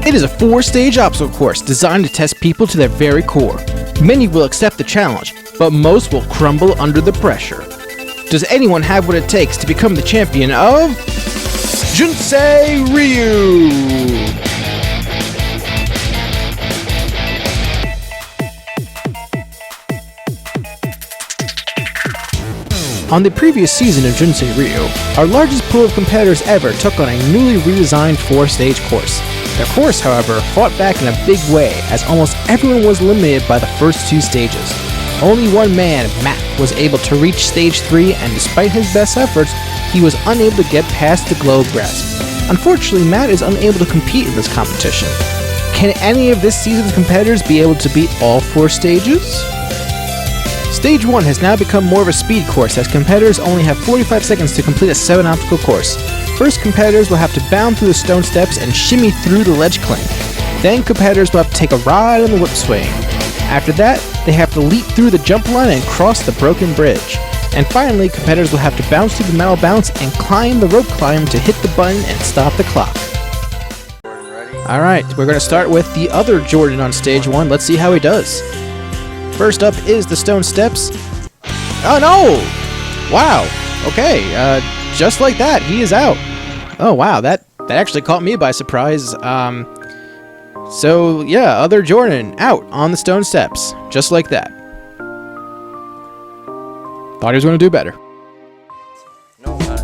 It is a 4-stage obstacle course designed to test people to their very core. Many will accept the challenge, but most will crumble under the pressure. Does anyone have what it takes to become the champion of Junsei Ryou? On the previous season of Junsei Ryou, our largest pool of competitors ever took on a newly redesigned 4-stage course. Their course, however, fought back in a big way, as almost everyone was eliminated by the first 2 stages. Only one man, Matt, was able to reach stage 3, and despite his best efforts, he was unable to get past the globe grasp. Unfortunately, Matt is unable to compete in this competition. Can any of this season's competitors be able to beat all 4 stages? Stage 1 has now become more of a speed course, as competitors only have 45 seconds to complete a 7-obstacle course. First, competitors will have to bound through the stone steps and shimmy through the ledge cling. Then, competitors will have to take a ride on the whip swing. After that, they have to leap through the jump line and cross the broken bridge. And finally, competitors will have to bounce through the metal bounce and climb the rope climb to hit the button and stop the clock. Alright, we're going to start with the other Jordan on stage 1. Let's see how he does. First up is the stone steps. Oh no! Wow. Okay, just like that, he is out. Oh wow, that actually caught me by surprise. So yeah, other Jordan out on the stone steps, just like that. Thought he was going to do better.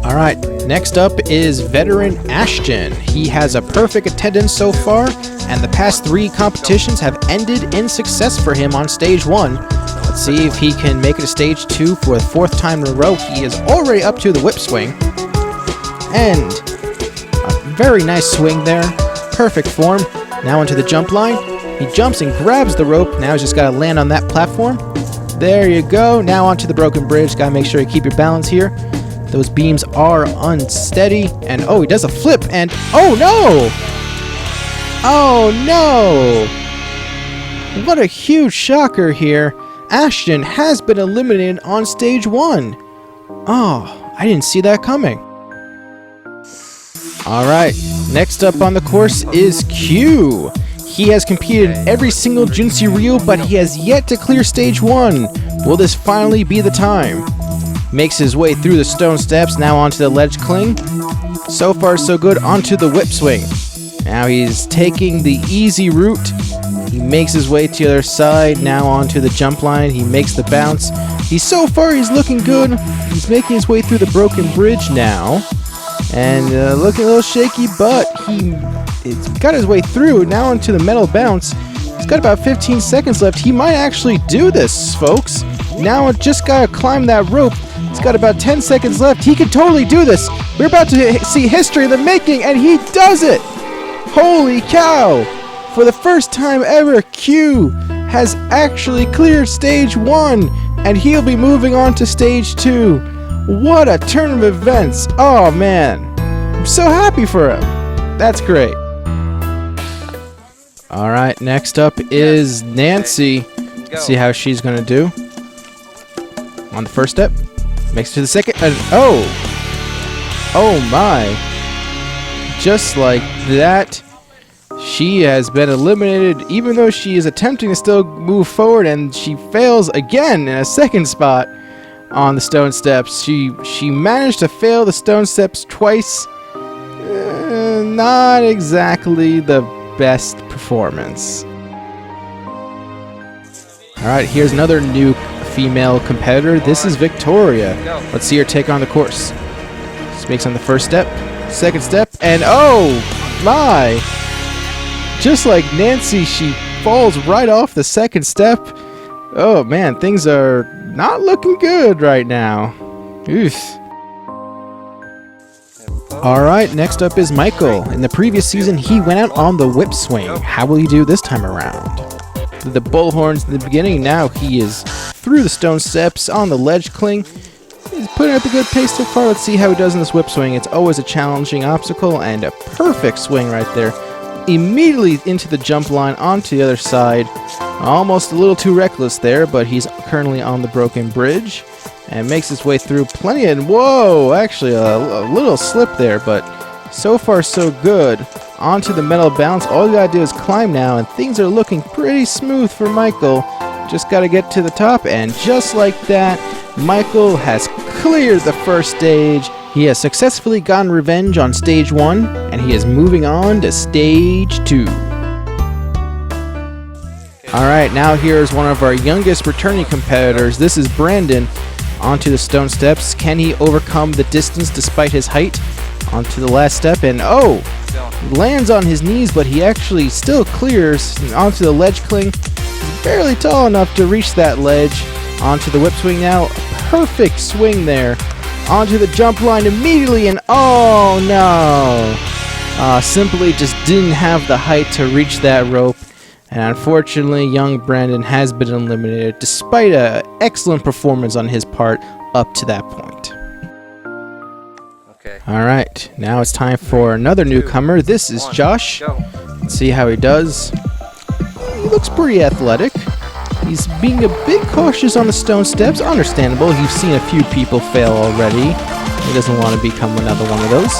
Alright, next up is veteran Ashton. He has a perfect attendance so far, and the past 3 competitions have ended in success for him on stage 1. Let's see if he can make it to stage 2 for the 4th time in a row. He is already up to the whip swing. And a very nice swing there. Perfect form. Now into the jump line. He jumps and grabs the rope. Now he's just got to land on that platform. There you go. Now onto the broken bridge. Got to make sure you keep your balance here. Those beams are unsteady. And oh, he does a flip. And oh no! Oh no! What a huge shocker here. Ashton has been eliminated on stage 1. Oh, I didn't see that coming. Alright, next up on the course is Q. He has competed in every single Junsei Ryou, but he has yet to clear stage 1. Will this finally be the time? Makes his way through the stone steps, now onto the ledge cling. So far so good, onto the whip swing. Now he's taking the easy route. He makes his way to the other side, now onto the jump line. He makes the bounce. So far he's looking good. He's making his way through the broken bridge now. And looking a little shaky, but he's got his way through. Now onto the metal bounce. He's got about 15 seconds left. He might actually do this, folks. Now just gotta climb that rope. He's got about 10 seconds left. He can totally do this. We're about to see history in the making, and he does it! Holy cow! For the first time ever, Q has actually cleared stage 1, and he'll be moving on to stage 2. What a turn of events! Oh man, I'm so happy for him. That's great. Alright, next up is Nancy. Let's see how she's gonna do. On the first step, makes it to the second, and oh my. Just like that, she has been eliminated, even though she is attempting to still move forward, and she fails again in a second spot on the stone steps. She managed to fail the stone steps twice. Not exactly the best performance. Alright, here's another new female competitor. This is Victoria. Let's see her take on the course. She makes on the first step, second step, and oh my! Just like Nancy, she falls right off the second step. Oh man, things are not looking good right now. Oof. Alright, next up is Michael. In the previous season, he went out on the whip swing. How will he do this time around? The bullhorns in the beginning, now he is through the stone steps on the ledge cling. He's putting up a good pace so far. Let's see how he does in this whip swing. It's always a challenging obstacle, and a perfect swing right there. Immediately into the jump line onto the other side. Almost a little too reckless there, but he's currently on the broken bridge and makes his way through plenty. And whoa, actually a little slip there, but So far, so good. Onto the metal bounce. All you gotta do is climb now, and things are looking pretty smooth for Michael. Just gotta get to the top, and just like that, Michael has cleared the first stage. He has successfully gotten revenge on stage 1, and he is moving on to stage 2. Alright, now here's one of our youngest returning competitors. This is Brandon. Onto the stone steps. Can he overcome the distance despite his height? Onto the last step, and oh! Lands on his knees, but he actually still clears onto the ledge cling. Barely tall enough to reach that ledge. Onto the whip swing now. Perfect swing there. Onto the jump line immediately, and oh no! Simply just didn't have the height to reach that rope. And unfortunately, young Brandon has been eliminated despite an excellent performance on his part up to that point. Okay. Alright, now it's time for another newcomer. This is Josh. Let's see how he does. He looks pretty athletic. He's being a bit cautious on the stone steps. Understandable. You've seen a few people fail already. He doesn't want to become another one of those.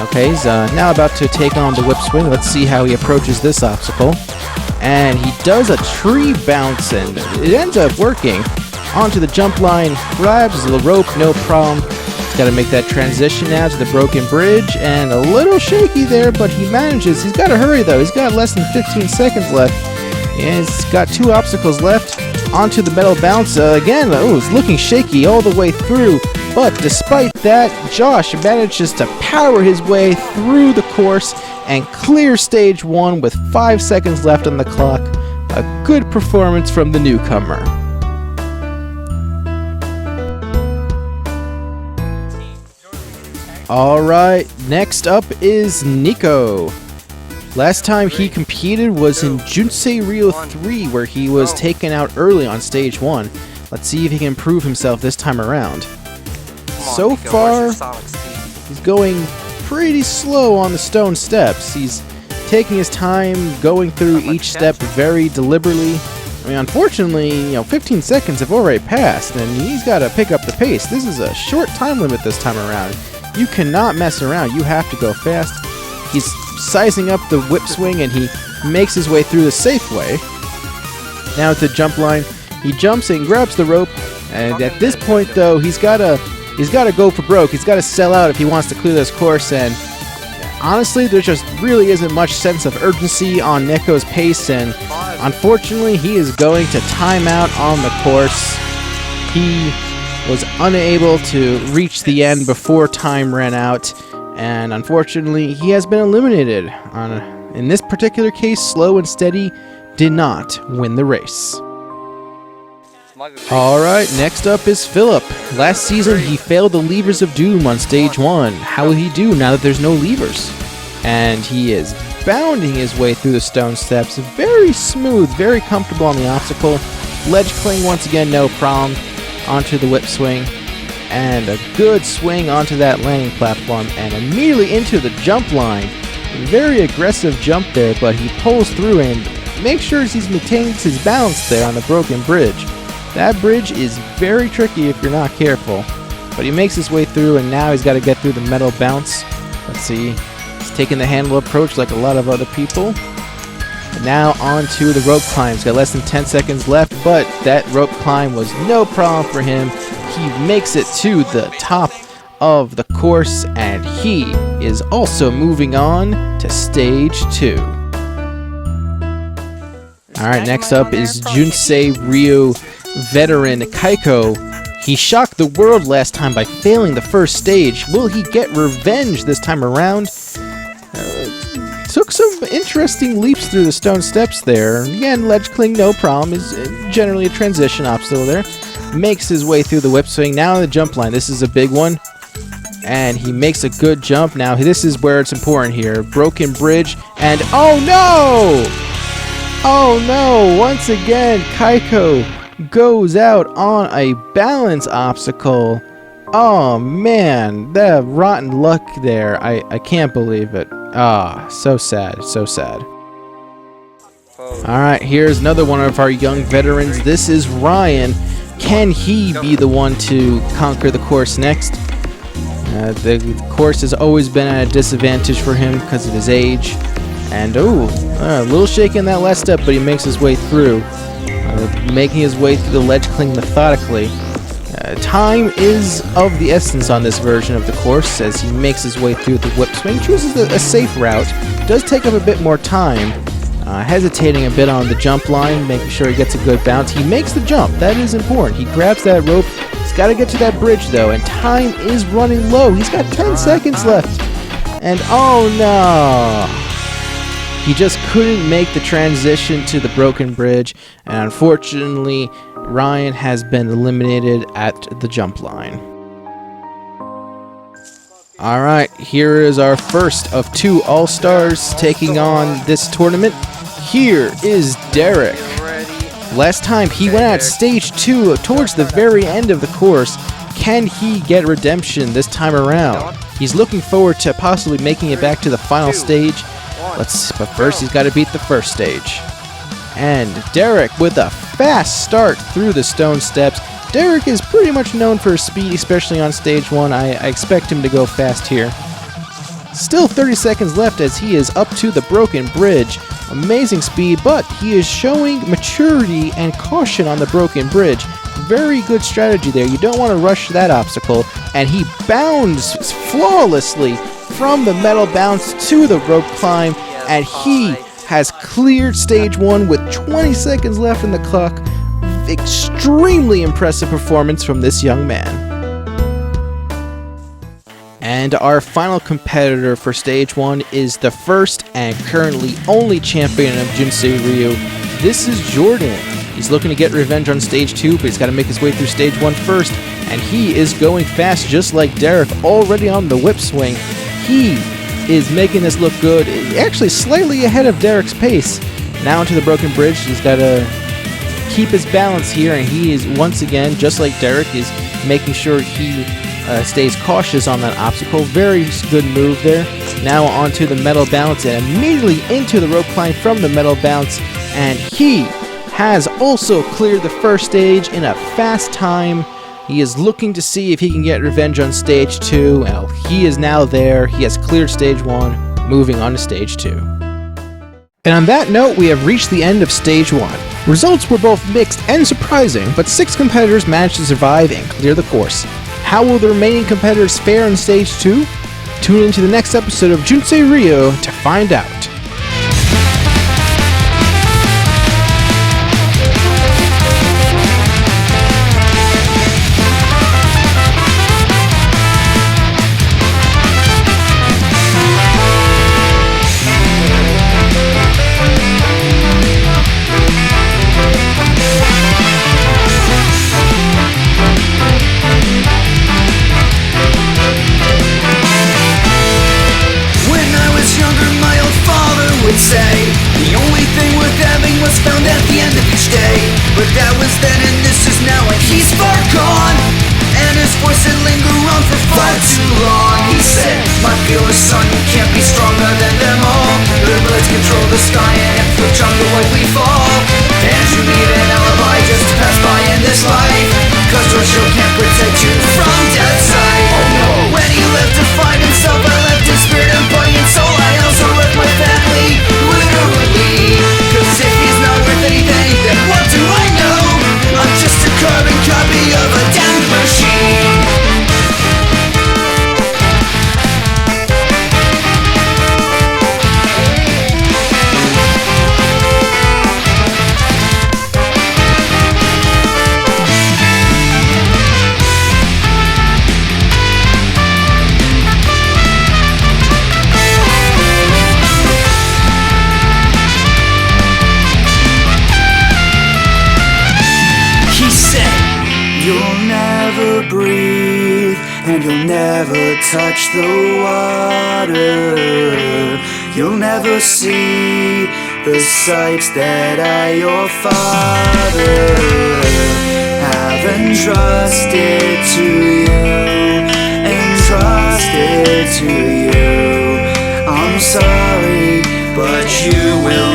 Okay, he's now about to take on the whip swing. Let's see how he approaches this obstacle. And he does a tree bounce, and it ends up working. Onto the jump line, grabs the rope, no problem. He's got to make that transition now to the broken bridge, and a little shaky there, but he manages. He's got to hurry though. He's got less than 15 seconds left. And he's got 2 obstacles left. Onto the metal bounce again. Oh, it's looking shaky all the way through. But despite that, Josh manages to power his way through the course and clear stage 1 with 5 seconds left on the clock. A good performance from the newcomer. Alright, next up is Niko. Last time he competed was in Junsei Ryou 3, where he was taken out early on stage 1. Let's see if he can prove himself this time around. So far, he's going pretty slow on the stone steps. He's taking his time, going through each step very deliberately. I mean, unfortunately, 15 seconds have already passed, and he's got to pick up the pace. This is a short time limit this time around. You cannot mess around. You have to go fast. He's sizing up the whip swing, and he makes his way through the safe way. Now at the jump line, he jumps and grabs the rope, and at this point, though, he's got to go for broke. He's got to sell out if he wants to clear this course, and honestly, there just really isn't much sense of urgency on Niko's pace, and unfortunately, he is going to time out on the course. He was unable to reach the end before time ran out, and unfortunately, he has been eliminated. In this particular case, Slow and Steady did not win the race. Alright, next up is Philip. Last season, he failed the levers of doom on stage 1. How will he do now that there's no levers? And he is bounding his way through the stone steps. Very smooth, very comfortable on the obstacle. Ledge cling once again, no problem. Onto the whip swing. And a good swing onto that landing platform. And immediately into the jump line. Very aggressive jump there, but he pulls through and makes sure he maintains his balance there on the broken bridge. That bridge is very tricky if you're not careful. But he makes his way through, and now he's got to get through the metal bounce. Let's see. He's taking the handle approach like a lot of other people. And now on to the rope climb. He's got less than 10 seconds left, but that rope climb was no problem for him. He makes it to the top of the course, and he is also moving on to stage 2. Alright, next up is Junsei Ryou veteran Kaiko. He shocked the world last time by failing the first stage. Will he get revenge this time around? Took some interesting leaps through the stone steps there. Again, ledge cling, no problem. Is generally a transition obstacle there. Makes his way through the whip swing. Now on the jump line. This is a big one. And he makes a good jump. Now this is where it's important here. Broken bridge. And oh no! Oh no! Once again, Kaiko goes out on a balance obstacle. Oh man, that rotten luck there. I can't believe it. Ah, so sad, so sad. Alright, here's another one of our young veterans. This is Ryan. Can he be the one to conquer the course next? The course has always been at a disadvantage for him because of his age. And a little shaky in that last step, but he makes his way through. Making his way through the ledge cling methodically. Time is of the essence on this version of the course as he makes his way through the whip swing. Chooses a safe route. Does take up a bit more time. Hesitating a bit on the jump line, making sure he gets a good bounce. He makes the jump. That is important. He grabs that rope. He's got to get to that bridge, though, and time is running low. He's got 10 seconds left. And oh no! He just couldn't make the transition to the broken bridge, and unfortunately, Ryan has been eliminated at the jump line. Alright, here is our first of 2 All-Stars taking on this tournament. Here is Derek. Last time he went at stage 2 towards the very end of the course. Can he get redemption this time around? He's looking forward to possibly making it back to the final stage. But first he's got to beat the first stage. And Derek with a fast start through the stone steps. Derek is pretty much known for his speed, especially on stage 1. I expect him to go fast here. Still 30 seconds left as he is up to the broken bridge. Amazing speed, but he is showing maturity and caution on the broken bridge. Very good strategy there. You don't want to rush that obstacle. And he bounds flawlessly from the metal bounce to the rope climb, and he has cleared stage 1 with 20 seconds left in the clock. Extremely impressive performance from this young man. And our final competitor for stage 1 is the first and currently only champion of Junsei Ryou. This is Jordan. He's looking to get revenge on stage 2, but he's got to make his way through stage 1 first. And he is going fast just like Derek, already on the whip swing. He is making this look good, actually slightly ahead of Derek's pace. Now into the broken bridge, he's got to keep his balance here, and he is once again, just like Derek, is making sure he stays cautious on that obstacle. Very good move there. Now onto the metal bounce and immediately into the rope climb from the metal bounce, and he has also cleared the first stage in a fast time. He is looking to see if he can get revenge on stage 2. Well, he is now there. He has cleared stage 1, moving on to stage 2. And on that note, we have reached the end of stage 1. Results were both mixed and surprising, but 6 competitors managed to survive and clear the course. How will the remaining competitors fare in stage 2? Tune into the next episode of Junsei Ryou to find out. But that was then and this is now, and he's far gone, and his voice had lingered on for far too long. He said, my fearless son, you can't be stronger than them all. Their blades control the sky and if you'll jump you'll likely fall. And you need an alibi just to pass by in this life, cause your show can't protect you from death sight. Oh no. When he left to find himself, I left his spirit and body and soul. I also left my family, literally, cause if he's not worth anything, then what do I know? I'm just a carbon copy of a damn machine. You'll never breathe, and you'll never touch the water. You'll never see the sights that I, your father, have entrusted to you, entrusted to you. I'm sorry, but you will